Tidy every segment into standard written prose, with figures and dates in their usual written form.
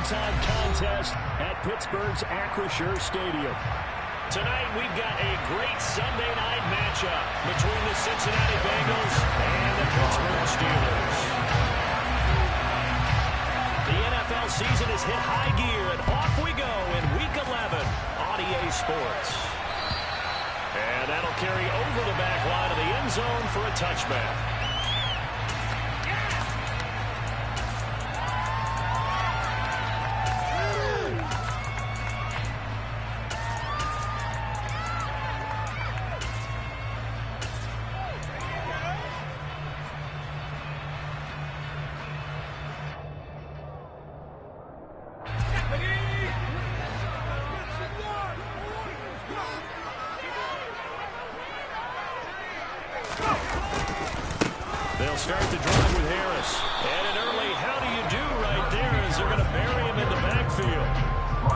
primetime contest at Pittsburgh's Acrisure Stadium. Tonight, we've got a great Sunday night matchup between the Cincinnati Bengals and the Pittsburgh Steelers. The NFL season has hit high gear, and off we go in Week 11 on EA Sports. And that'll carry over the back line of the end zone for a touchback. They'll start the drive with Harris. And an early how do you do right there as they're going to bury him in the backfield.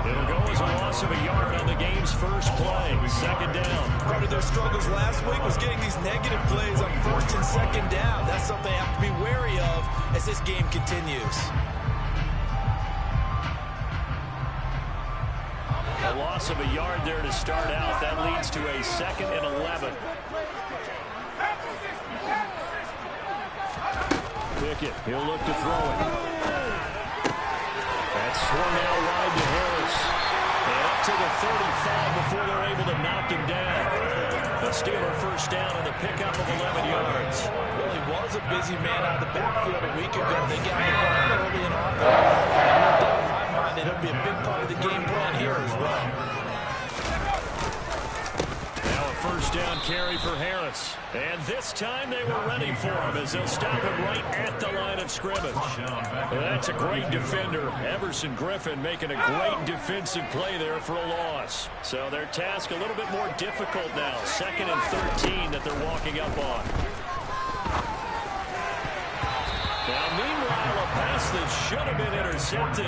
It'll go as a loss of a yard on the game's first play. Second down. Part of their struggles last week was getting these negative plays on first and second down. That's something they have to be wary of as this game continues. A loss of a yard there to start out. That leads to a 2nd and 11. Pickett, he'll look to throw it. That's swung out wide to Harris. And up to the 35 before they're able to knock him down. A Steeler first down on the pickup of 11 yards. Really was a busy man out of the backfield a week ago. They got the ball early and often. And no doubt in my mind that it'll be a big part of the game plan here as well. Now a first down carry for Harris. And this time they were ready for him as they'll stop him right at the line of scrimmage. Well, that's a great defender. Everson Griffin making a great defensive play there for a loss. So their task a little bit more difficult now. 2nd and 13 that they're walking up on. Now, meanwhile, a pass that should have been intercepted,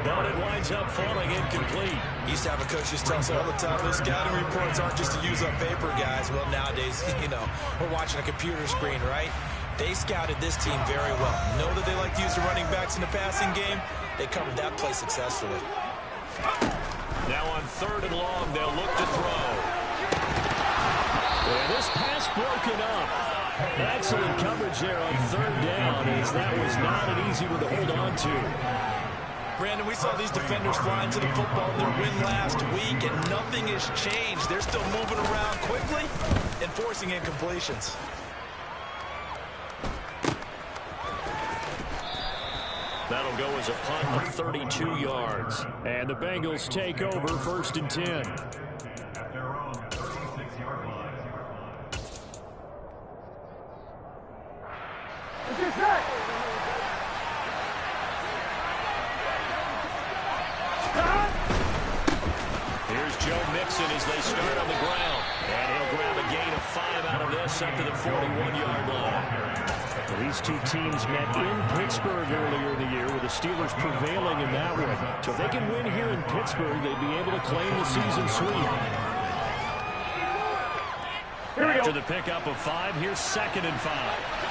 but it winds up falling incomplete. Used to have a coach just tell us all the time, those scouting reports aren't just to use up paper, guys. Well, nowadays, we're watching a computer screen, right? They scouted this team very well. Know that they like to use the running backs in the passing game. They covered that play successfully. Now on 3rd and long, they'll look to throw. And this pass broken up. Excellent coverage there on 3rd down, as that was not an easy one to hold on to. Brandon, we saw these defenders flying to the football in their win last week, and nothing has changed. They're still moving around quickly and forcing incompletions. That'll go as a punt of 32 yards. And the Bengals take over 1st and 10. Here's Joe Mixon as they start on the ground. And he'll grab a gain of 5 out of this up to the 41-yard line. Well, these two teams met in Pittsburgh earlier in the year with the Steelers prevailing in that one. So if they can win here in Pittsburgh, they'd be able to claim the season sweep. After the pickup of 5, here's 2nd and 5.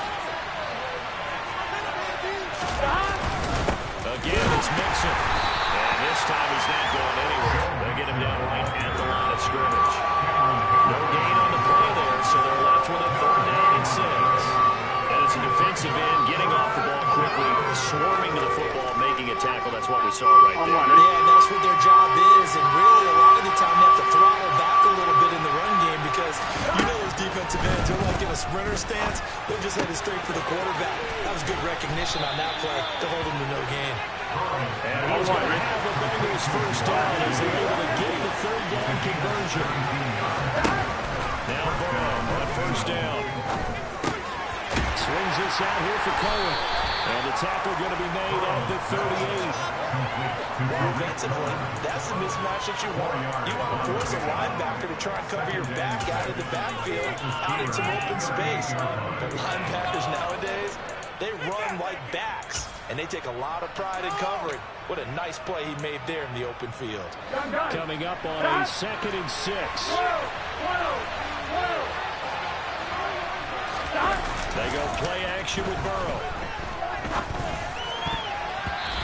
Again, it's Mixon. And this time he's not going anywhere. They'll get him down right at the line of scrimmage. No gain on the play there, so they're left with a 3rd down and 6. And it's a defensive end getting off the ball quickly, swarming to the football, making a tackle. That's what we saw right there. Yeah, that's what their job is. And really, a lot of the time, they have to throttle back a little bit in the run game because those defensive ends, they're like in a sprinter stance. They're just headed straight for the quarterback. That was good recognition on that play to hold him to no gain. And he's going to have the Bengals first down as they're able to get the 3rd down conversion. Now Burrow on 1st down. Swings this out here for Cohen. And the tackle going to be made at the 38. Defensively, that's the mismatch that you want. You want to force a linebacker to try and cover your back out of the backfield, out in some open space. But linebackers nowadays, they run like backs, and they take a lot of pride in covering. What a nice play he made there in the open field. Coming up on a 2nd and 6. They go play action with Burrow.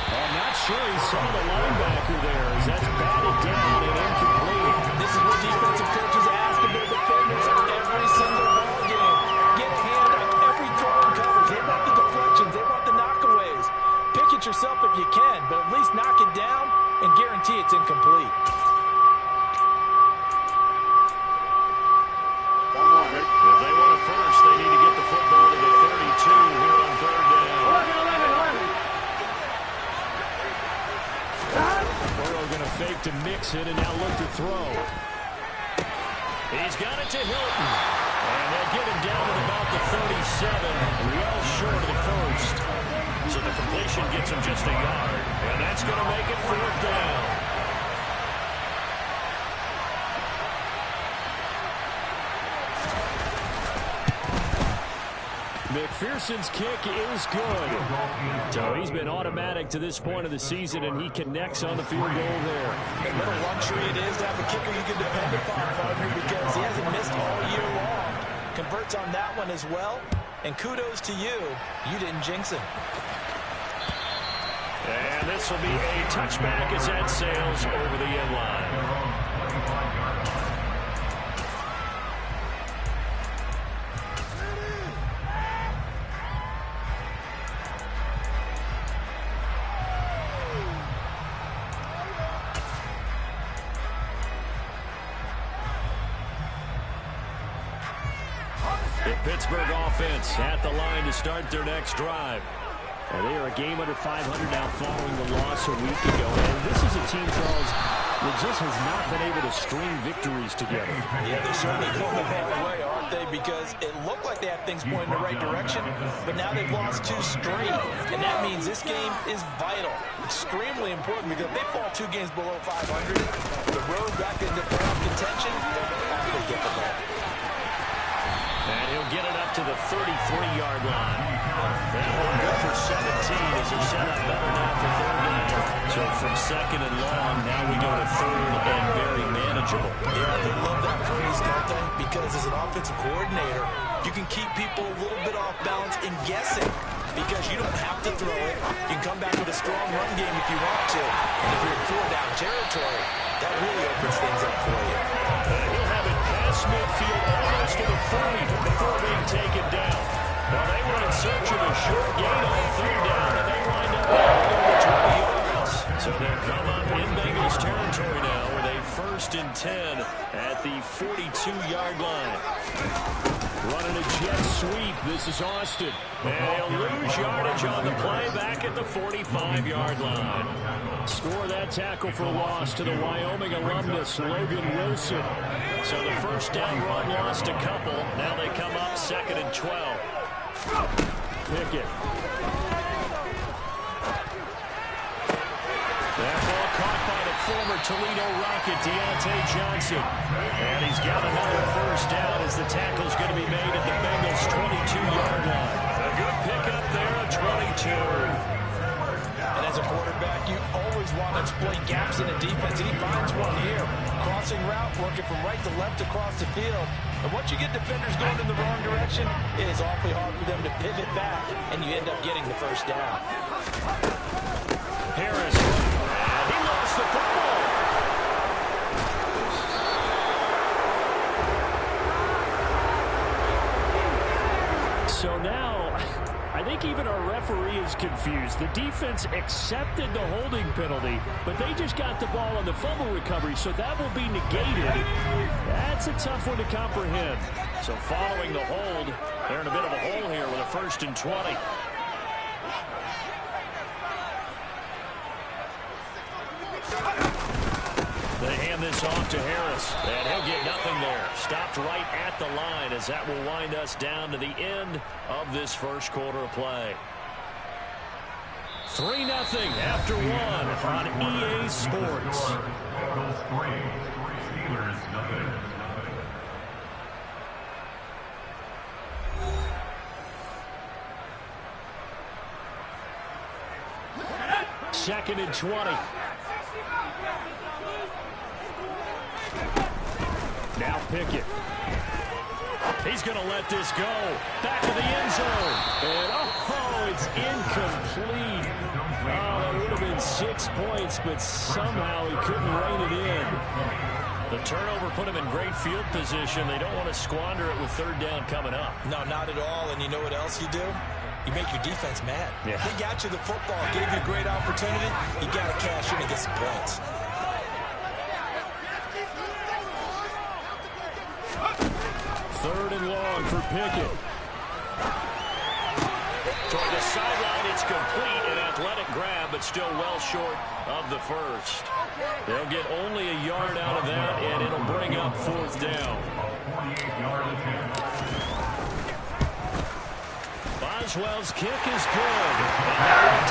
Oh, not sure he saw the linebacker there as that's batted down and incomplete. This is what defensive coaches ask of their defenders every single ball game. Get a hand on every throw and coverage. They want the deflections. They want the knockaways. Pick it yourself if you can, but at least knock it down and guarantee it's incomplete. If they want a first, they need to get the football to the 32 here on third down. Burrow going to fake to mix it and now look to throw. He's got it to Hilton. And they'll get him down at about the 37, well short of the first. So the completion gets him just a yard. And that's going to make it fourth down. McPherson's kick is good. So he's been automatic to this point of the season, and he connects on the field goal there. A little luxury it is to have a kicker you can depend upon, partner, because he hasn't missed all year long. Converts on that one as well, and kudos to you. You didn't jinx him. And this will be a touchback as that sails over the end line. The Pittsburgh offense at the line to start their next drive. And they are a game under 500 now following the loss a week ago. And this is a team, Charles, that just has not been able to string victories together. Yeah, they're certainly going the hard way, aren't they? Because it looked like they had things going in the right direction, but now they've lost 2 straight. And that means this game is vital, extremely important, because if they fall 2 games below 500, the road back into playoff contention, awfully difficult. And he'll get it up to the 33-yard line. That will go for 17 as they're set up better now for third down. So from second and long, now we go to third and very manageable. Yeah, they love that phrase, don't they? Because as an offensive coordinator, you can keep people a little bit off balance and guessing because you don't have to throw it. You can come back with a strong run game if you want to. And if you're in 4-down territory, that really opens things up for you. He'll have it past midfield almost to the 40 before being taken down. Well, they were in search of a short gain on third down, and they wind up over 20 yards. So they'll come up in Bengals territory now with a 1st and 10 at the 42-yard line. Running a jet sweep. This is Austin. And he'll lose yardage on the play back at the 45-yard line. Score that tackle for loss to the Wyoming alumnus, Logan Wilson. So the first down run lost a couple. Now they come up 2nd and 12. Pickett. That ball caught by the former Toledo Rocket, Deontay Johnson. And he's got another first down as the tackle's going to be made at the Bengals' 22-yard line. A good pickup there at 22. And as a quarterback, you always want to exploit gaps in the defense, and he finds one here. Crossing route, working from right to left across the field. And once you get defenders going in the wrong direction, it is awfully hard for them to pivot back, and you end up getting the first down. Harris. And he lost the football. So now, I think even our referee is confused. The defense accepted the holding penalty, but they just got the ball on the fumble recovery, so that will be negated. That's a tough one to comprehend. So following the hold, they're in a bit of a hole here with a 1st and 20. They hand this off to Harris, and he'll get nothing there. Stopped right at the line as that will wind us down to the end of this first quarter of play. 3-0 after 1 on EA Sports. Bengals 3, Steelers nothing. Second and 20. Now Pickett. He's going to let this go. Back to the end zone. And oh, it's incomplete. Oh, it would have been 6 points, but somehow he couldn't rein it in. The turnover put him in great field position. They don't want to squander it with third down coming up. No, not at all. And you know what else you do? You make your defense mad. Yeah. They got you the football, gave you a great opportunity. You got to cash in and get some points. Third and long for Pickett. Toward the sideline, it's complete. An athletic grab, but still well short of the first. They'll get only a yard out of that, and it'll bring up fourth down. Boswell's kick is good. And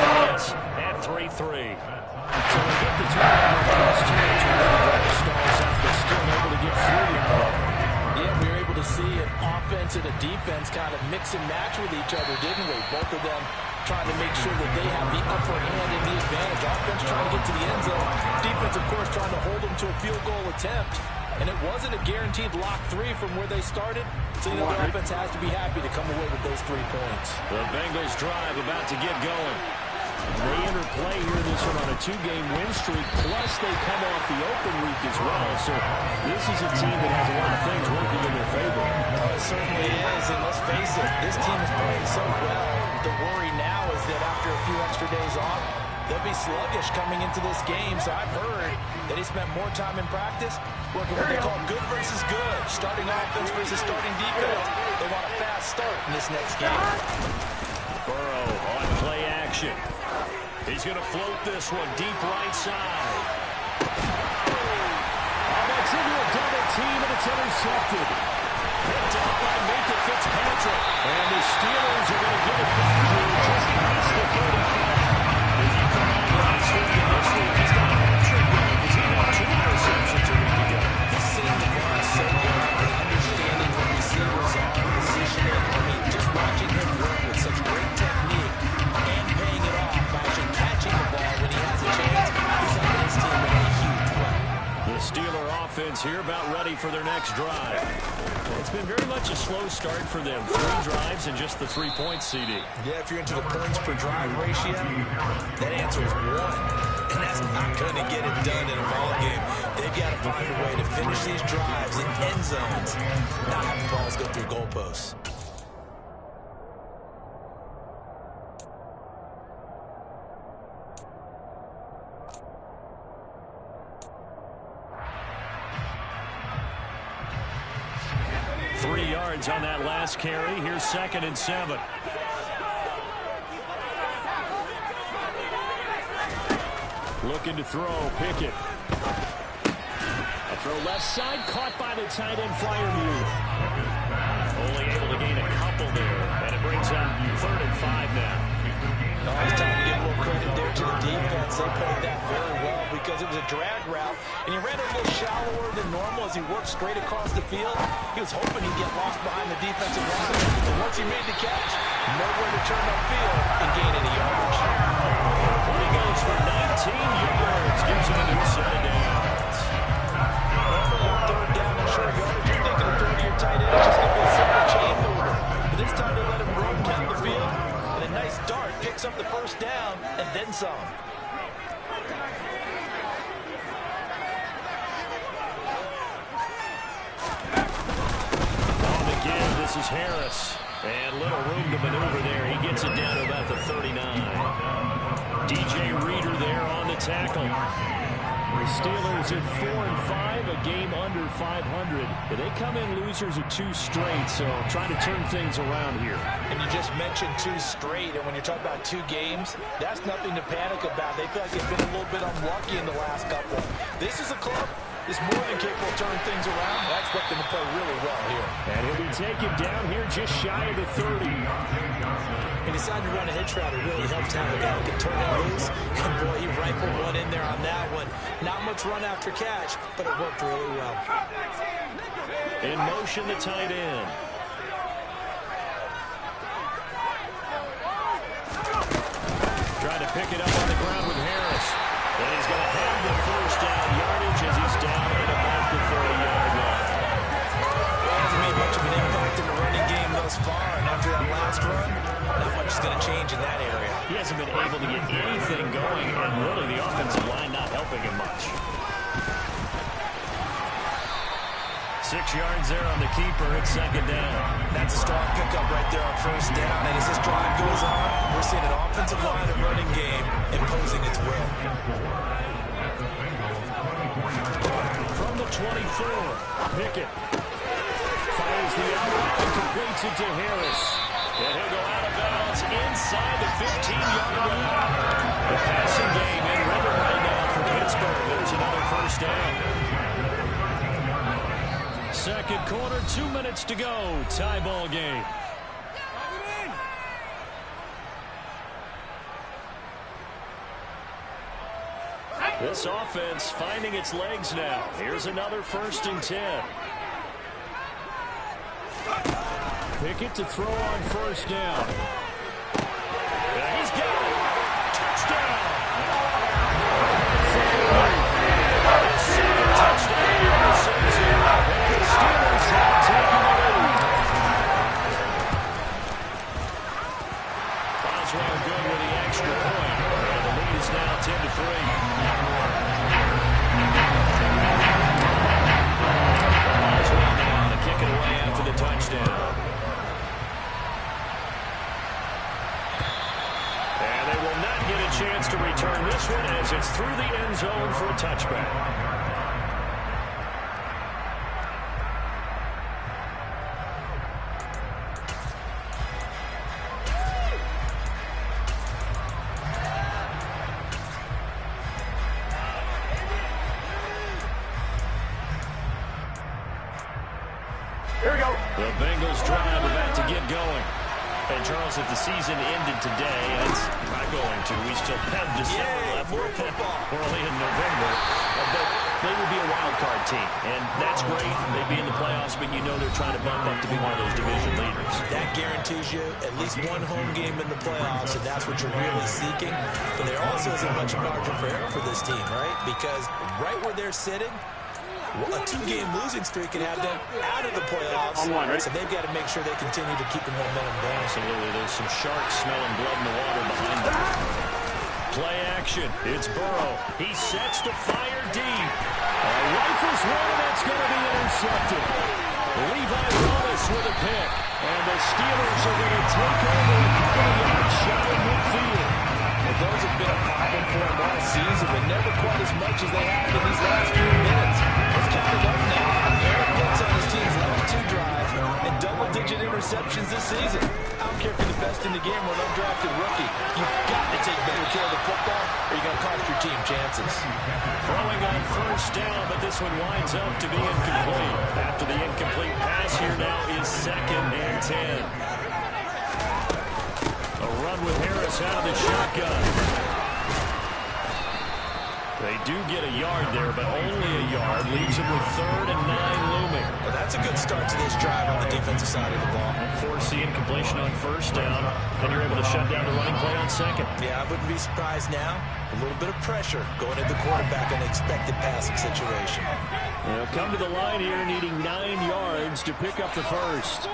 now it's at 3-3. So they get the turnover across two inches. Stalls out, but still able to get through. Yeah, we were able to see an offense and a defense kind of mix and match with each other, didn't we? Both of them trying to make sure that they have the upper hand and the advantage. Offense trying to get to the end zone. Defense, of course, trying to hold them to a field goal attempt. And it wasn't a guaranteed lock 3 from where they started. So, you know, the offense has to be happy to come away with those 3 points. The Bengals drive about to get going. They interplay here this one on a 2-game win streak, plus they come off the open week as well. So this is a team that has a lot of things working in their favor. Oh, it certainly is, and let's face it, this team is playing so well. The worry now is that after a few extra days off, they'll be sluggish coming into this game. So I've heard that he spent more time in practice working what they call good versus good, starting offense versus starting defense. They want a fast start in this next game. Burrow on play action. He's going to float this one deep right side. Oh, that's into a double team, and it's intercepted. Picked up by Minka Fitzpatrick. And the Steelers are going to get it back here just past the 35. If you come on last week and this week, he's got a hat-trick going because he had 2 interceptions a week ago. This seemed to be so good at understanding what receivers are, positioning. I mean, just watching him work with such great technique and paying it off by actually catching the ball when he has a chance. He's helping his team in a huge way. The Steeler offense here about ready for their next drive. It's been very much a slow start for them. 3 drives and just the 3 points, CD. Yeah, if you're into the points per drive ratio, that answer is 1. And that's not going to get it done in a ball game. They've got to find a way to finish these drives in end zones, not have the balls go through goalposts. On that last carry. Here's 2nd and 7. Looking to throw. Pickett. A throw left side. Caught by the tight end Fryermuth. Only able to gain a couple there. And it brings up 3rd and 5 now. It's time to give a little credit there to the defense. They played that very well because it was a drag route, and he ran it a little shallower than normal as he worked straight across the field. He was hoping he'd get lost behind the defensive line, and once he made the catch, nowhere to turn upfield and gain any yardage. He goes for 19 yards, gives him a new set of downs. On 3rd down and short yardage, you're thinking of throwing to your tight end. It's just going to be a simple chain mover. But this time they let him run down the field. A nice dart picks up the 1st down and then some. On again, this is Harris. And little room to maneuver there. He gets it down to about the 39. DJ Reader there on the tackle. The Steelers at 4-5, a game under 500. But they come in losers of 2 straight, so trying to turn things around here. And you just mentioned 2 straight, and when you're talking about 2 games, that's nothing to panic about. They feel like they've been a little bit unlucky in the last couple. This is a club that's more than capable of turning things around. I expect them to play really well here. And he'll be taken down here just shy of the 30. He decided to run a hitch route. It really helped have a guy who can turn it loose. And boy, he rifled one in there on that one. Not much run after catch, but it worked really well. In motion, the tight end. Trying to pick it up on the ground with Harris. And he's going to have the 1st down yardage as he's down at about the 40-yard line. Well, hasn't made much of an impact in the running game thus far. And after that last run, not much is going to change in that area. He hasn't been able to get anything going, and really the offensive line not helping him much. 6 yards there on the keeper. It's second down. That's a strong pickup right there on first down. And as this drive goes on, we're seeing an offensive line and running game imposing its will. From the 24, Pickett fires the out and completes it to Harris. And he'll go out of bounds inside the 15-yard line. The passing game in rhythm right now for Pittsburgh. There's another first down. Second quarter, 2 minutes to go. Tie ball game. This offense finding its legs now. Here's another 1st and 10. Pickett to throw on first down. Yeah, he's got it. Touchdown. Second touchdown of the season. And the Steelers have taken the lead. Boswell good with the extra point. And the lead is now 10-3. Boswell now to kick it away after the touchdown. Chance to return this one as it's through the end zone for a touchback. Here we go. The Bengals drive about to get going. And, Charles, if the season ended today, and it's not going to, we still have December left. More football. We're only in November. But they would be a wild card team. And that's great. They'd be in the playoffs, but you know they're trying to bump up to be one of those division leaders. That guarantees you at least one home game in the playoffs, and that's what you're really seeking. But there also isn't much margin for error for this team, right? Because right where they're sitting, a 2-game losing streak can have them out of the playoffs. So they've got to make sure they continue to keep the momentum down. Absolutely. There's some sharks smelling blood in the water behind them. Play action. It's Burrow. He sets to fire deep. Rifles one, and it's going to be intercepted. Levi Wallace with a pick. And the Steelers are going to take over a couple of yards shy of midfield. And those have been a problem for them all season, but never quite as much as they have in these last few minutes. It's counted up now. Eric gets on his team's last 2 drives and double-digit interceptions this season. I don't care if you're the best in the game or an undrafted rookie. You've got to take better care of the football or you're going to cost your team chances. Throwing on first down, but this one winds up to be incomplete. After the incomplete pass, here now is 2nd and 10. A run with Harris out of the shotgun. They do get a yard there, but only a yard. Leaves them with 3rd and 9 looming. Well, that's a good start to this drive on the defensive side of the ball. Force the incompletion on first down. Then you're able to shut down the running play on 2nd. Yeah, I wouldn't be surprised now. A little bit of pressure going at the quarterback in an expected passing situation. They'll come to the line here needing 9 yards to pick up the first.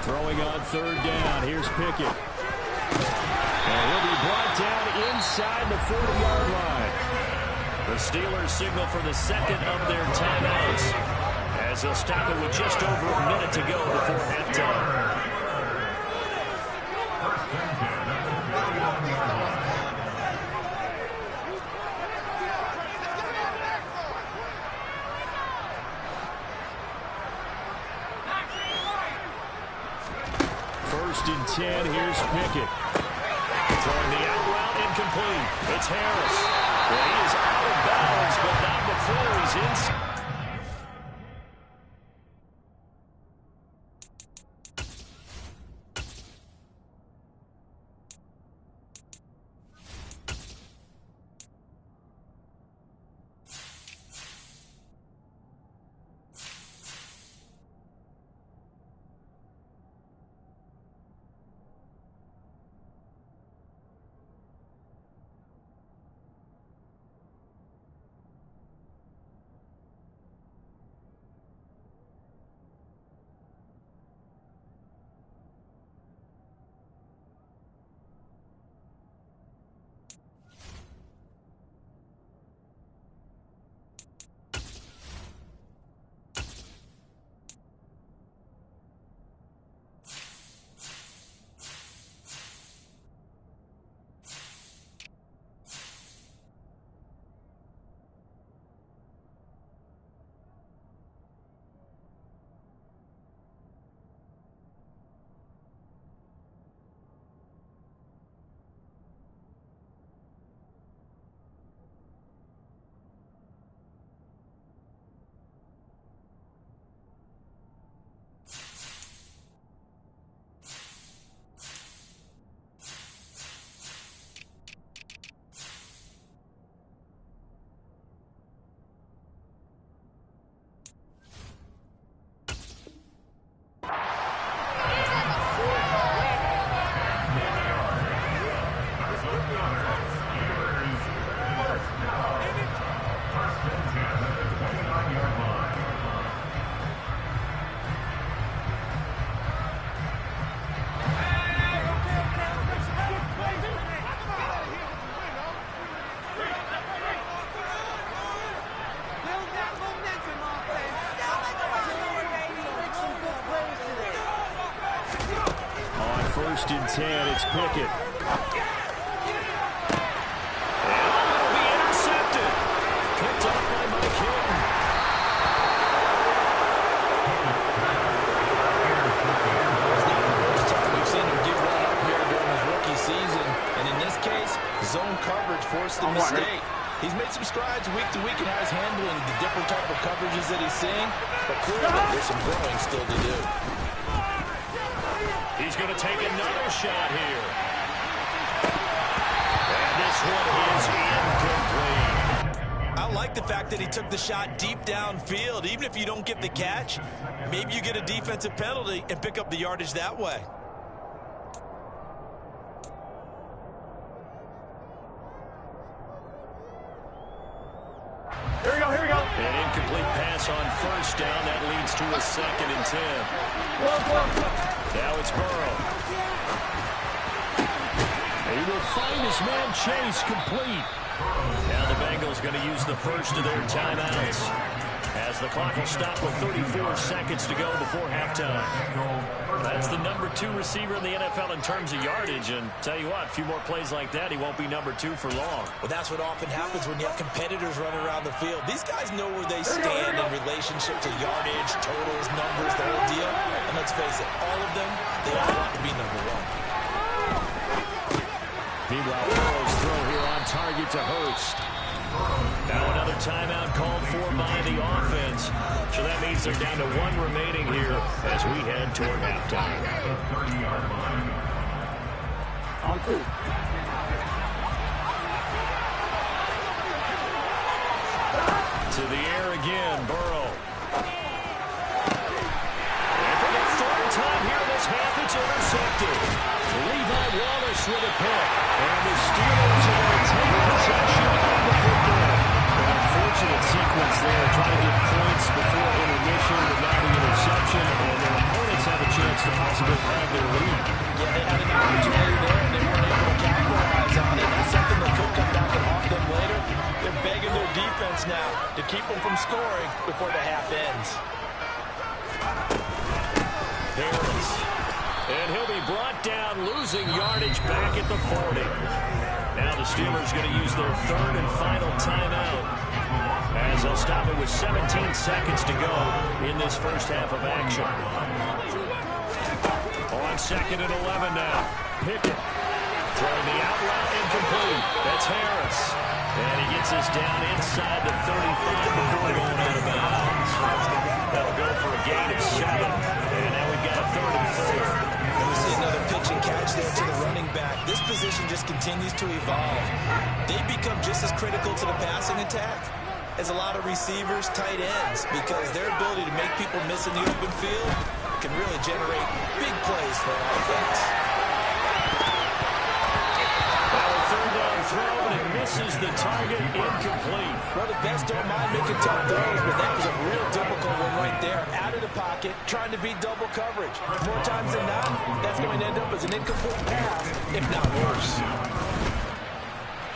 Throwing on 3rd down. Here's Pickett. And he'll be brought down inside the 40-yard line. The Steelers signal for the 2nd of their timeouts as they'll stop it with just over a minute to go before halftime. First and 10, here's Pickett. Throwing the out route, incomplete. It's Harris. Well, he is out of bounds, but not before he's inside. 1st and 10. It's Pickett. And it'll be intercepted. Picked up by Mike Hilton. It's not the first time we've seen him get run up here during his rookie season. And in this case, zone coverage forced the mistake. He's made some strides week to week in how he's handling the different type of coverages that he's seeing. But clearly, there's some growing still to do. He's going to take another shot here. And this one is incomplete. I like the fact that he took the shot deep downfield. Even if you don't get the catch, maybe you get a defensive penalty and pick up the yardage that way. Here we go. An incomplete pass on 1st down. That leads to a 2nd and 10. Now it's Burrow. He will find his man Chase complete. Now the Bengals going to use the first of their timeouts, as the clock will stop with 34 seconds to go before halftime. That's the number 2 receiver in the NFL in terms of yardage, and tell you what, a few more plays like that, he won't be number 2 for long. Well, that's what often happens when you have competitors running around the field. These guys know where they stand in relationship to yardage, totals, numbers, the whole deal. And let's face it, all of them, they all want to be number 1. Meanwhile, Burrow's throw here on target to Hurst. Now another timeout called for by the offense. So that means they're down to 1 remaining here as we head toward halftime. To the air again, Burrow. And for the 3rd time here in this half, it's intercepted. Levi Wallace with a pick. And the Steelers are going to take possession of the football. An unfortunate sequence there, trying to get points before intermission, but now the interception, and their opponents have a chance to possibly have their lead. Yeah, they had an opportunity there, and they weren't able to capitalize on it. That's something that could come back and haunt them later. They're begging their defense now to keep them from scoring before the half ends. Harris. And he'll be brought down, losing yardage back at the 40. Now the Steelers going to use their 3rd and final timeout, as they'll stop it with 17 seconds to go in this first half of action. On 2nd and 11 now. Pickett throwing the out route incomplete. That's Harris. And he gets us down inside the 35 before going out of bounds. That'll go for a gain of 7. And now we've got a 3rd and 4. And we see another pitch and catch there to the running back. This position just continues to evolve. They become just as critical to the passing attack as a lot of receivers, tight ends, because their ability to make people miss in the open field can really generate big plays for an offense. Now a 3rd down throw, and it misses the target, incomplete. Well, the best don't mind making tough throws, but that was a real difficult one right there. Out of the pocket, trying to beat double coverage. More times than not, that's going to end up as an incomplete pass, if not worse.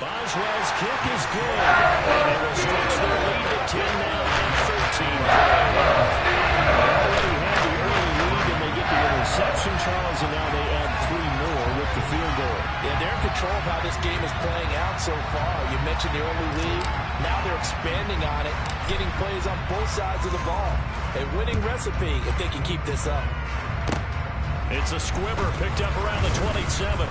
Boswell's kick is good. And they will stretch their lead to 10 now and 13. Already had the early lead, and they get the interception, Charles, and now they add 3 more with the field goal. Yeah, they're in control of how this game is playing out so far. You mentioned the early lead. Now they're expanding on it, getting plays on both sides of the ball. A winning recipe if they can keep this up. It's a squibber picked up around the 27.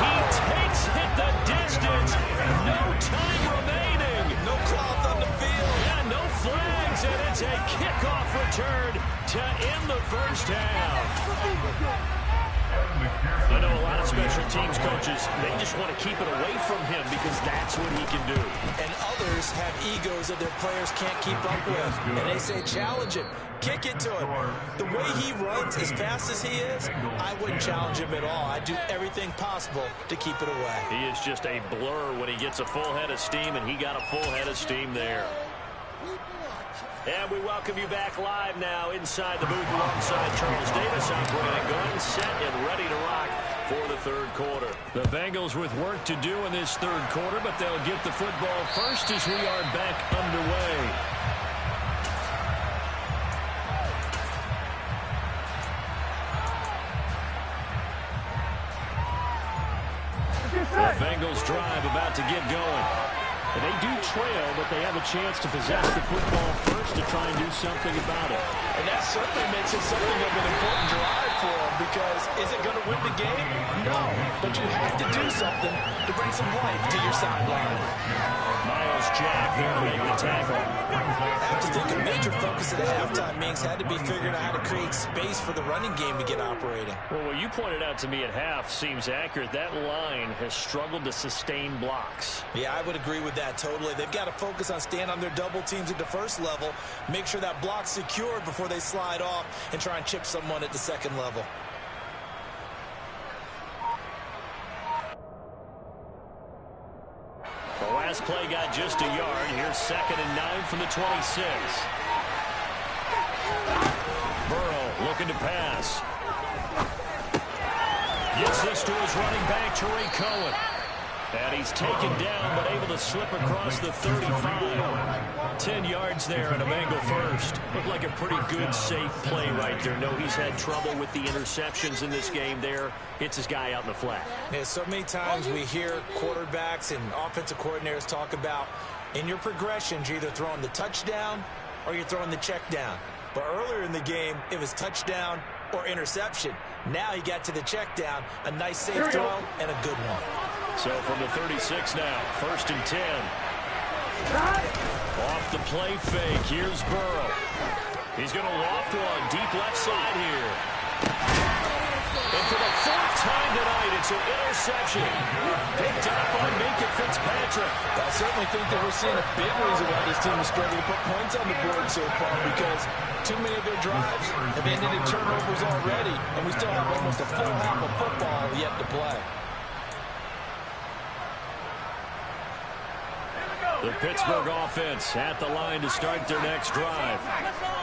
And he takes it the distance. No time remaining. No cloth on the field. Yeah, no flags, and it's a kickoff return to end the first half. I know a lot of special teams coaches, they just want to keep it away from him because that's what he can do. And others have egos that their players can't keep up with. And they say, challenge him, kick it to him. The way he runs, as fast as he is, I wouldn't challenge him at all. I'd do everything possible to keep it away. He is just a blur when he gets a full head of steam, and he got a full head of steam there. And we welcome you back live now inside the booth alongside Charles Davis. I'm Brandon Gunn, set and ready to rock for the third quarter. The Bengals with work to do in this third quarter, but they'll get the football first as we are back underway. The Bengals drive about to get going. And they do trail, but they have a chance to possess the football first to try and do something about it. And that certainly makes it something of an important drive for them, because is it going to win the game? No. But you have to do something to bring some life to your sideline. Miles Jack there to make the tackle. I have to think a major focus at the halftime, Minks, had to be figuring out how to create space for the running game to get operating. Well, what you pointed out to me at half seems accurate. That line has struggled to sustain blocks. Yeah, I would agree with that totally. They've got to focus on staying on their double teams at the first level, make sure that block's secured before they slide off and try and chip someone at the second level. The last play got just a yard. Here's 2nd and 9 from the 26. Burrow looking to pass. Gets this to his running back, Tariq Cohen. And he's taken down, but able to slip across the 35. 10 yards there and a Bengal first. Looked like a pretty good, safe play right there. No, he's had trouble with the interceptions in this game there. Hits his guy out in the flat. Yeah, so many times we hear quarterbacks and offensive coordinators talk about in your progressions, you're either throwing the touchdown or you're throwing the check down. But earlier in the game, it was touchdown or interception. Now he got to the check down, a nice safe throw and a good one. So from the 36 now, 1st and 10. Off the play fake, here's Burrow. He's going to loft one deep left side here. And for the 4th time tonight, it's an interception. Picked up by Minka Fitzpatrick. I certainly think that we're seeing a big reason why this team is struggling to put points on the board so far, because too many of their drives have ended in turnovers already, and we still have almost a full half of football yet to play. The Pittsburgh offense at the line to start their next drive.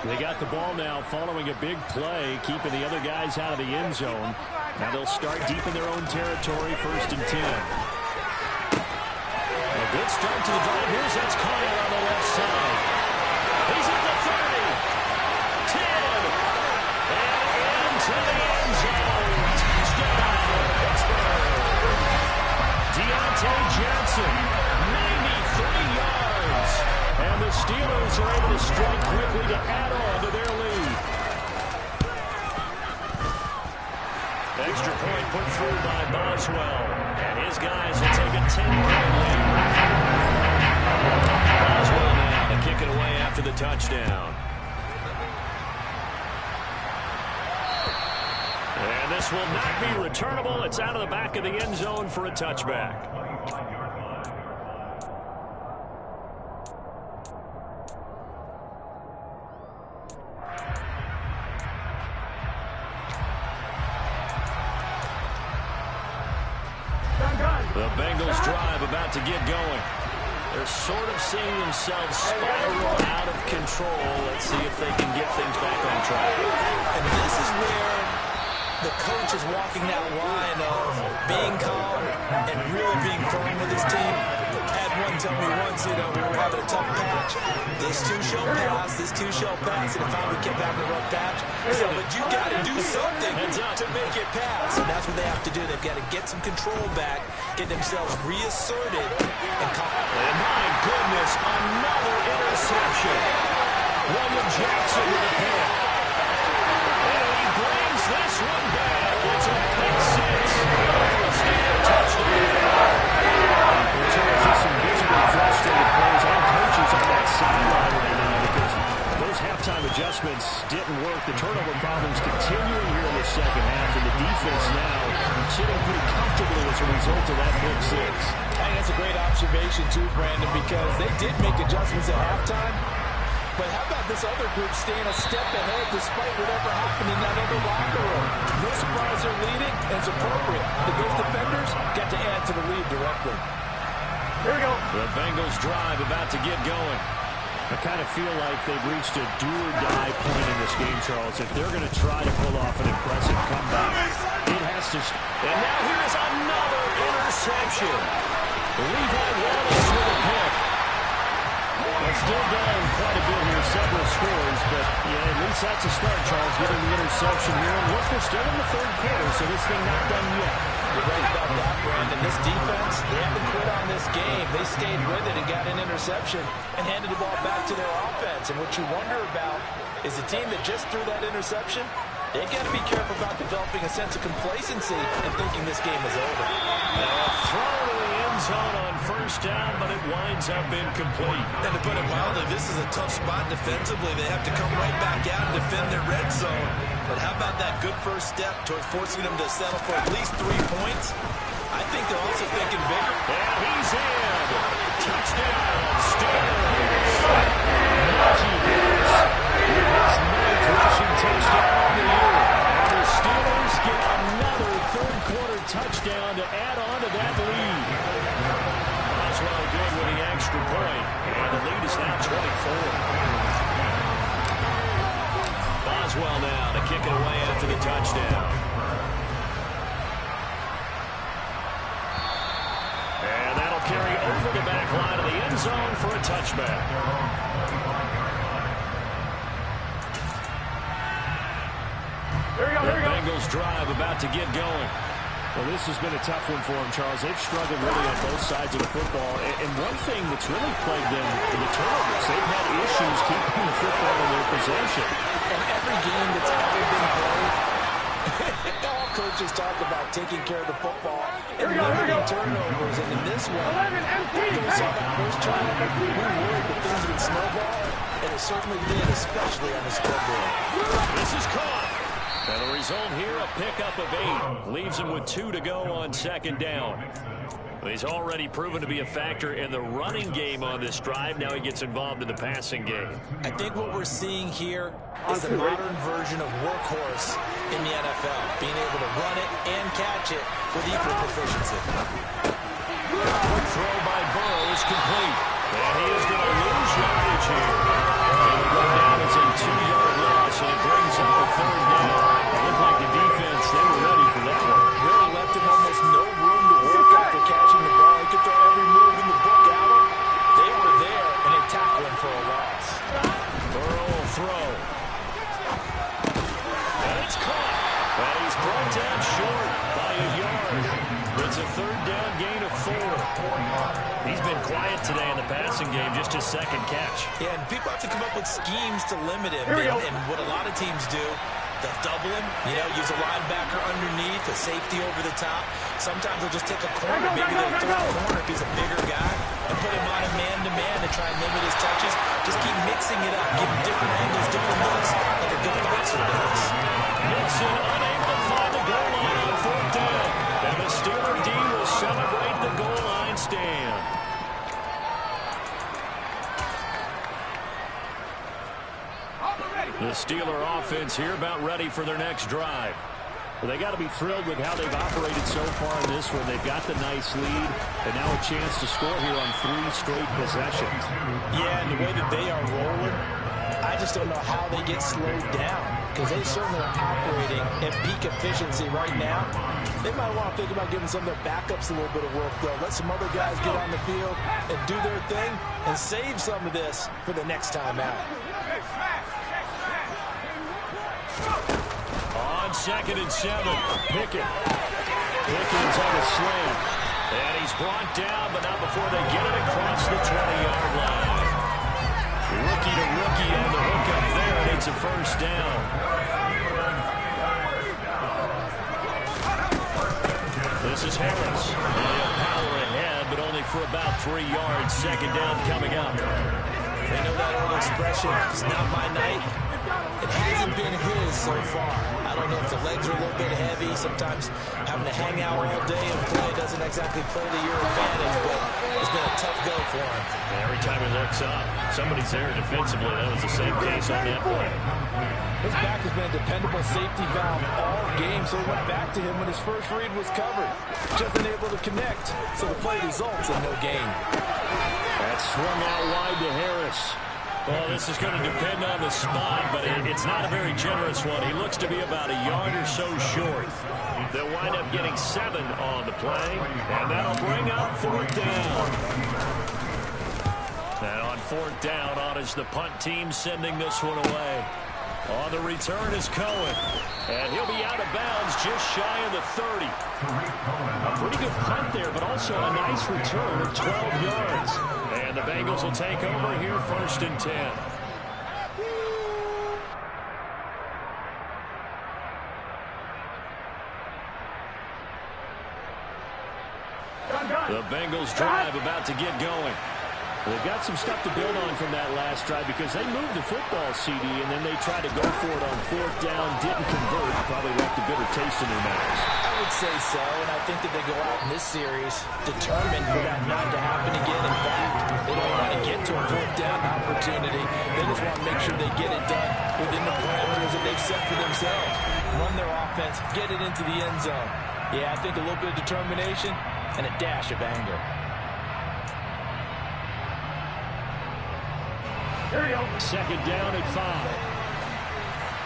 They got the ball now following a big play, keeping the other guys out of the end zone. Now they'll start deep in their own territory, 1st and 10. A good start to the drive. Here's that's Kyle on the left side. He's at the 30, 10, and into the end zone. Touchdown, Pittsburgh. Deontay Johnson, 93 yards. And the Steelers are able to strike quickly to add on to their lead. Extra point put through by Boswell. And his guys will take a 10-point lead. Boswell now to kick it away after the touchdown. And this will not be returnable. It's out of the back of the end zone for a touchback. The Bengals drive about to get going. They're sort of seeing themselves spiral out of control. Let's see if they can get things back on track. And this is where the coach is walking that line of being calm and really being firm with his team. I had one tell me once, we were having a tough patch. This two shall pass, and it finally kept having a rough patch. So, but you got to do something to make it pass, and that's what they have to do. They've got to get some control back, get themselves reasserted, and calm. And my goodness, another interception. William Jackson with a pick. And he brings this one back. It's a pick six. There's just some visibly frustrated players and coaches on that sideline right now because those halftime adjustments didn't work. The turnover problems continuing here in the second half, and the defense now sitting pretty comfortably as a result of that pick six. I think that's a great observation too, Brandon, because they did make adjustments at halftime. But how about this other group staying a step ahead despite whatever happened in that other locker room? No surprise they're leading, and it's appropriate. Those defenders got to add to the lead directly. Here we go. The Bengals drive about to get going. I kind of feel like they've reached a do-or-die point in this game, Charles. If they're going to try to pull off an impressive comeback, it has to... And now here's another interception. Levi Wallace with a pick. Well, still down quite a bit here, several scores, but yeah, at least that's a start, Charles, getting the interception here. And look, we're still in the third quarter, so this thing not done yet. You're right about that, Brandon. This defense, they haven't quit on this game. They stayed with it and got an interception and handed the ball back to their offense. And what you wonder about is the team that just threw that interception, they got to be careful about developing a sense of complacency and thinking this game is over. Throw to the end zone on first down, but it winds up incomplete. And to put it mildly, this is a tough spot defensively. They have to come right back out and defend their red zone. But how about that good first step towards forcing them to settle for at least 3 points? I think they're also thinking bigger. And he's in. Touchdown, Steelers. Najee Harris with his 9th rushing touchdown of the year. And the Steelers get another third-quarter touchdown to add on to that lead. Boswell good with the extra point. And the lead is now 24. Boswell now to kick it away after the touchdown. And that'll carry over the back line of the end zone for a touchback. The Bengals drive about to get going. Well, this has been a tough one for them, Charles. They've struggled really on both sides of the football. And one thing that's really plagued them in the turnovers, they've had issues keeping the football in their possession. And every game that's ever been played, all coaches talk about taking care of the football and limiting turnovers. And in this one, after we saw that first turnover, we were worried that things would snowball, and it certainly did, especially on the scoreboard. This is caught. And the result here, a pickup of 8. Leaves him with 2 to go on second down. He's already proven to be a factor in the running game on this drive. Now he gets involved in the passing game. I think what we're seeing here is the modern version of workhorse in the NFL, being able to run it and catch it with equal proficiency. Quick throw by Burrow is complete. And he is going to lose yardage here. It will go down as a 2-yard loss, and it brings up the third down. It looked like the defense, they were ready for that one. Really left him almost no room to work after catching the ball. He could throw every move in the book at him. They were there, and they tackled him for a loss. Burrow will throw. And it's caught. And he's brought down short by a yard. It's a third down gain of 4. He's been quiet today in the passing game, just his second catch. Yeah, and people have to come up with schemes to limit him. And what a lot of teams do, they'll double him, use a linebacker underneath, a safety over the top. Sometimes they'll just take a corner. Maybe they'll throw a corner if he's a bigger guy and put him on a man-to-man to try and limit his touches. Just keep mixing it up, give him different angles, different looks, like a good boxer does. Nixon unable to find the goal line on fourth down. And the Steeler D will celebrate the goal line stand. The Steeler offense here about ready for their next drive. Well, they got to be thrilled with how they've operated so far in this one. They've got the nice lead, and now a chance to score here on 3 straight possessions. Yeah, and the way that they are rolling, I just don't know how they get slowed down, because they certainly are operating at peak efficiency right now. They might want to think about giving some of their backups a little bit of work, though. Let some other guys get on the field and do their thing and save some of this for the next time out. On 2nd and 7, Pickens on a slant. And he's brought down, but not before they get it across the 20-yard line. Rookie to rookie on the hook up there, and it's a first down. This is Harris. Power ahead, but only for about 3 yards. Second down coming up. They know that old expression, it's not my night. It hasn't been his so far. I don't know if the legs are a little bit heavy. Sometimes having to hang out all day and play doesn't exactly play to your advantage, but it's been a tough go for him. Every time he looks up, somebody's there defensively. That was the same case on that play. His back has been a dependable safety valve all game, so he went back to him when his first read was covered. Just unable to connect, so the play results in no gain. That's swung out wide to Harris. Well, this is going to depend on the spot, but it's not a very generous one. He looks to be about a yard or so short. They'll wind up getting 7 on the play, and that'll bring up 4th down. And on 4th down, on is the punt team sending this one away. On the return is Cohen, and he'll be out of bounds just shy of the 30. A pretty good punt there, but also a nice return of 12 yards. And the Bengals will take over here 1st and 10. The Bengals drive about to get going. They've got some stuff to build on from that last drive because they moved the football, CD, and then they tried to go for it on 4th down, didn't convert, probably left a bitter taste in their mouths. I would say so, and I think that they go out in this series determined for that not to happen again. In fact, they don't want to get to a 4th down opportunity. They just want to make sure they get it done within the parameters that they've set for themselves. Run their offense, get it into the end zone. Yeah, I think a little bit of determination and a dash of anger. Here we go. 2nd down at 5.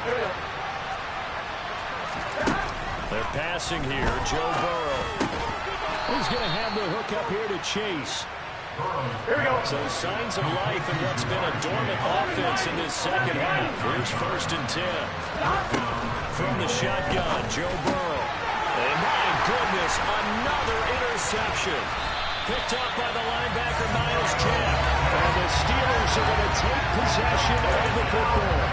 Here we go. They're passing here. Joe Burrow. He's going to have the hook up here to Chase. Here we go. So signs of life in what's been a dormant offense in this second half. Here's 1st and 10. From the shotgun, Joe Burrow. And my goodness, another interception. Picked up by the linebacker, Miles Jack. And the Steelers are going to take possession of the football.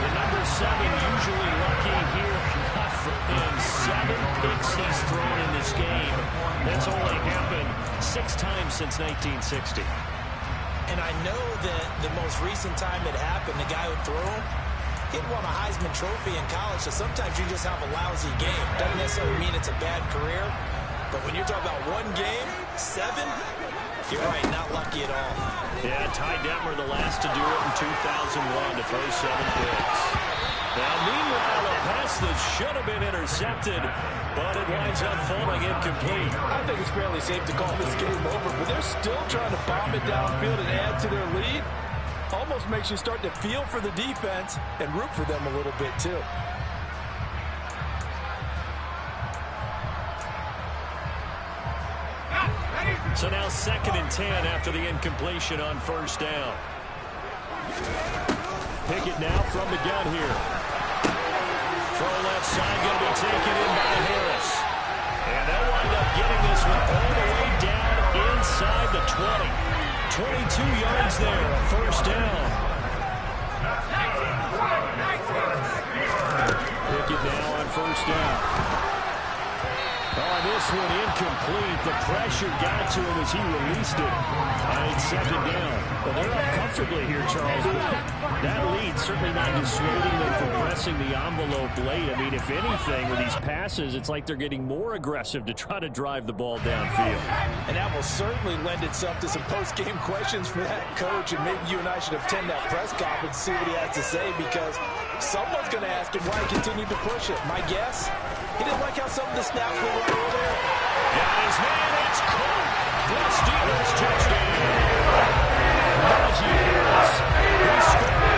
The number 7 usually lucky here. Not for him. 7 picks he's thrown in this game. That's only happened 6 times since 1960. And I know that the most recent time it happened, the guy who threw him, he won a Heisman Trophy in college, so sometimes you just have a lousy game. Doesn't necessarily mean it's a bad career. But when you're talking about 1 game, 7, you're right, not lucky at all. Yeah, Ty Detmer the last to do it in 2001 to throw 7 picks. Now, meanwhile, a pass that should have been intercepted, but it winds up falling incomplete. I think it's fairly safe to call this game over, but they're still trying to bomb it downfield and add to their lead. Almost makes you start to feel for the defense and root for them a little bit, too. So now 2nd and 10 after the incompletion on 1st down. Pickett now from the gun here. Throw left side going to be taken in by Harris. And they'll wind up getting this one all the way down inside the 20. 22 yards there, 1st down. Pickett now on 1st down. Oh, this one incomplete. The pressure got to him as he released it. And it's 2nd down. Well, they're up comfortably here, Charles. That lead certainly not dissuading them from pressing the envelope late. I mean, if anything, with these passes, it's like they're getting more aggressive to try to drive the ball downfield. And that will certainly lend itself to some post-game questions for that coach. And maybe you and I should attend that press conference and see what he has to say, because someone's going to ask him why he continued to push it. My guess? He didn't like how some of the snaps were right over there. Got his man, it's caught. The Steelers touchdown. Najee Harris. He scored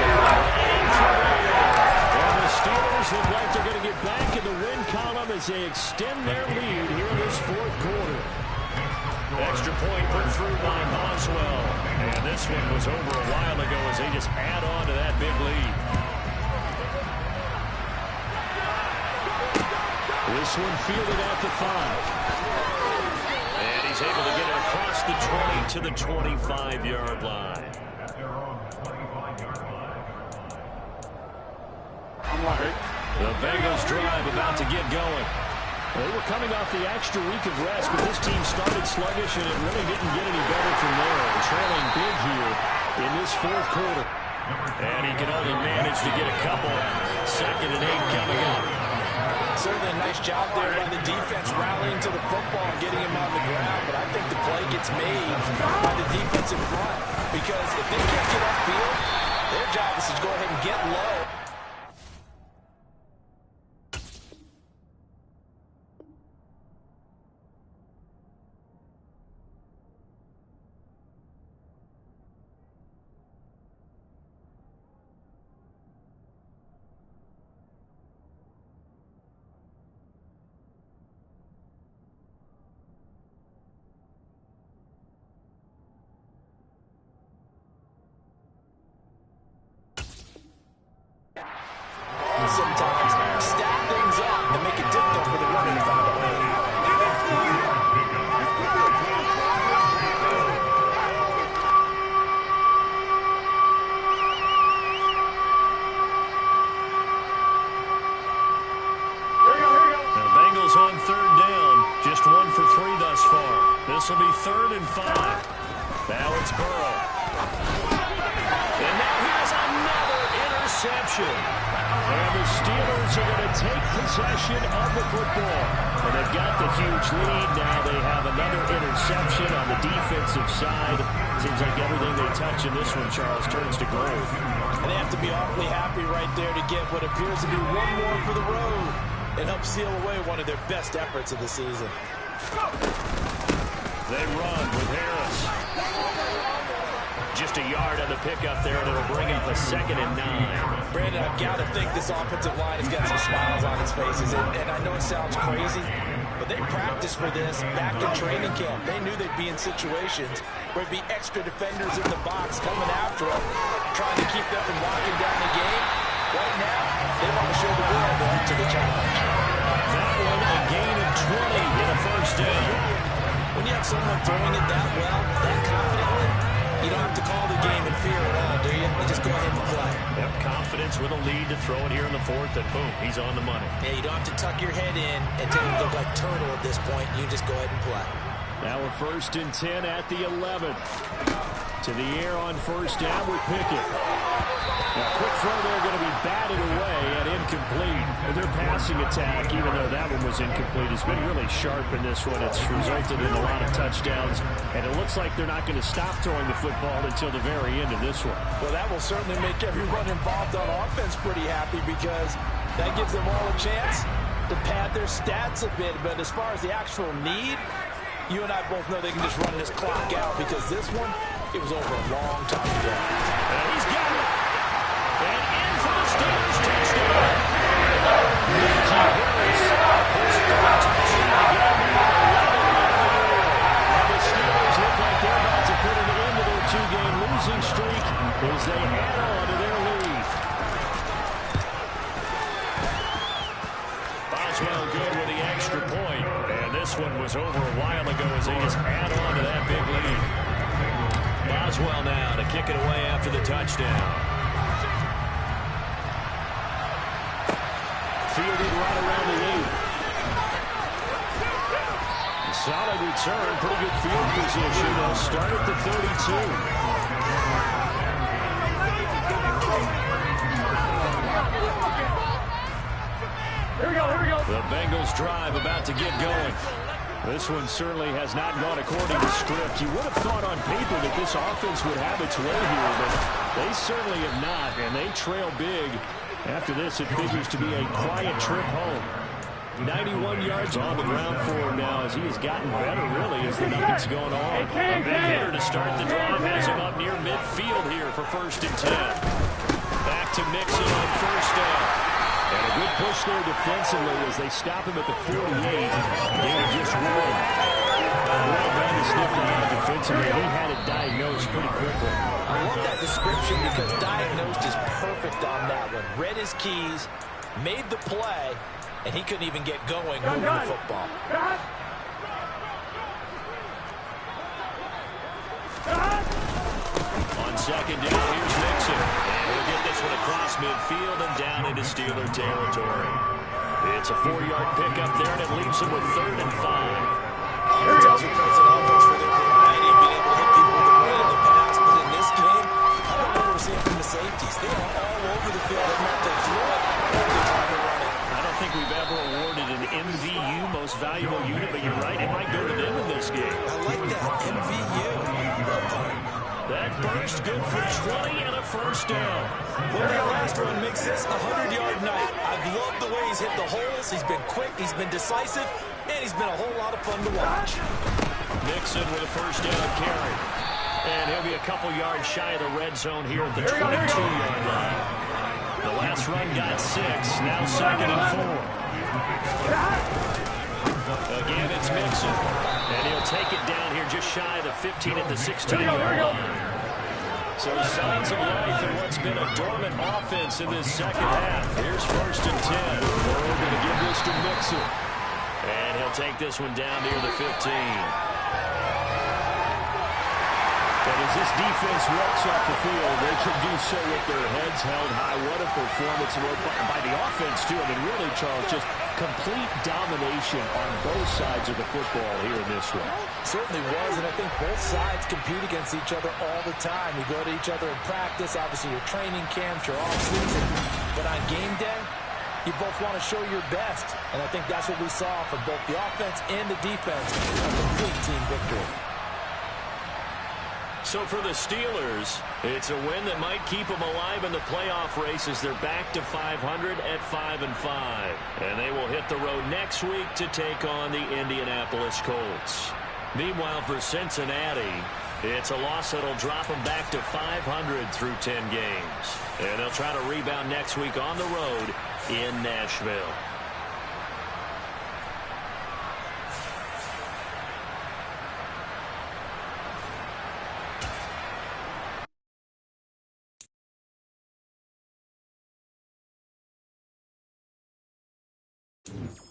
and the Steelers look like they're going to get back in the win column as they extend their lead here in this 4th quarter. Extra point put through by Boswell. And this one was over a while ago as they just add on to that big lead. This one fielded at the 5. And he's able to get it across the 20 to the 25-yard line. The Bengals drive about to get going. They were coming off the extra week of rest, but this team started sluggish, and it really didn't get any better from there. Trailing big here in this 4th quarter. And he can only manage to get a couple. 2nd and 8 coming up. Certainly a nice job there by the defense rallying to the football and getting him on the ground, but I think the play gets made by the defense in front, because if they can't get upfield, their job is to go ahead and get low. sometimes. Stack things up and make it difficult for the runner to find a hole. On third down, just 1 for 3 thus far. This will be 3rd and 5. Now it's Burrow. And now here's another interception. And the Steelers are going to take possession of the football. And they've got the huge lead. Now they have another interception on the defensive side. Seems like everything they touch in this one, Charles, turns to gold. And they have to be awfully happy right there to get what appears to be one more for the road and help seal away one of their best efforts of the season. They run with Harris. Just a yard on the pickup there, and it'll bring him to 2nd and 9. Brandon, I've got to think this offensive line has got some smiles on its faces. And I know it sounds crazy, but they practiced for this back in training camp. They knew they'd be in situations where there'd be extra defenders in the box coming after them, trying to keep them from locking down the game. Right now, they want to show the world they're up to the challenge. That one, a gain of 20 in a first down. When you have someone throwing it that well, that confidently, you don't have to call the game in fear at all, do you? You just go ahead and play. Yep, confidence with a lead to throw it here in the 4th, and boom, he's on the money. Yeah, you don't have to tuck your head in and take it look like turtle at this point. You just go ahead and play. Now we're 1st and 10 at the 11. To the air on first down with Pickett. Now, quick throw there, going to be batted away and incomplete. And their passing attack, even though that one was incomplete, has been really sharp in this one. It's resulted in a lot of touchdowns, and it looks like they're not going to stop throwing the football until the very end of this one. Well, that will certainly make everyone involved on offense pretty happy because that gives them all a chance to pad their stats a bit. But as far as the actual need, you and I both know they can just run this clock out because this one, it was over a long time ago. And he's got it. And in for the Steelers touchdown. Harris, his 3rd touchdown again. And the Steelers look like they're about to put an end to their 2-game losing streak as they add on to their lead. Boswell good with the extra point. And this one was over a while ago as they just add on to that big lead. Boswell now to kick it away after the touchdown. Fielded right around the 8. Solid return, pretty good field position. They'll start at the 32. Here we go. The Bengals drive about to get going. This one certainly has not gone according to script. You would have thought on paper that this offense would have its way here, but they certainly have not, and they trail big. After this, it figures to be a quiet trip home. 91 yards on the ground for him now as he has gotten better, really, as the night's going on. A big hitter to start the drive has him up near midfield here for 1st and 10. Back to Mixon on first down. And a good push there defensively as they stop him at the 48. Gain of just 1. Well done to sniff that out defensively. He had it diagnosed pretty quickly. I love that description because diagnosed is perfect on that one. Read his keys, made the play, and he couldn't even get going moving the football. On 2nd down, here's Mixon. And he'll get this one across midfield and down into Steeler territory. It's a 4-yard pickup there, and it leaves him with 3rd and 5. It tells you it's an offense for their variety of being able to hit people with the ball in the past. But in this game, I don't know what we're seeing from the safeties. They are all over the field. They have to throw it or they try to run it. I don't think we've ever awarded an MVU, most valuable unit, but you're right, it might go to them in this game. I like that. MVU. That burst good for 20 and a first down. Well, that last run makes this a 100-yard night. I've loved the way he's hit the holes. He's been quick, he's been decisive, and he's been a whole lot of fun to watch. Nixon with a first down carry. And he'll be a couple yards shy of the red zone here at the 22-yard line. The last run got 6, now 2nd and 4. Again, it's Mixon. And he'll take it down here just shy of the 15 at the 16-yard line. So signs of life in what's been a dormant offense in this second half. Here's 1st and 10. We're going to give this to Mixon. And he'll take this one down near the 15. And as this defense walks off the field, they can do so with their heads held high. What a performance by the offense, too. I mean, really, Charles, just complete domination on both sides of the football here in this one. Certainly was, and I think both sides compete against each other all the time. You go to each other in practice, obviously your training camps, your off-season. But on game day, you both want to show your best. And I think that's what we saw from both the offense and the defense. A complete team victory. So for the Steelers, it's a win that might keep them alive in the playoff race as they're back to 500 at 5-5. And they will hit the road next week to take on the Indianapolis Colts. Meanwhile, for Cincinnati, it's a loss that'll drop them back to 500 through 10 games. And they'll try to rebound next week on the road in Nashville. You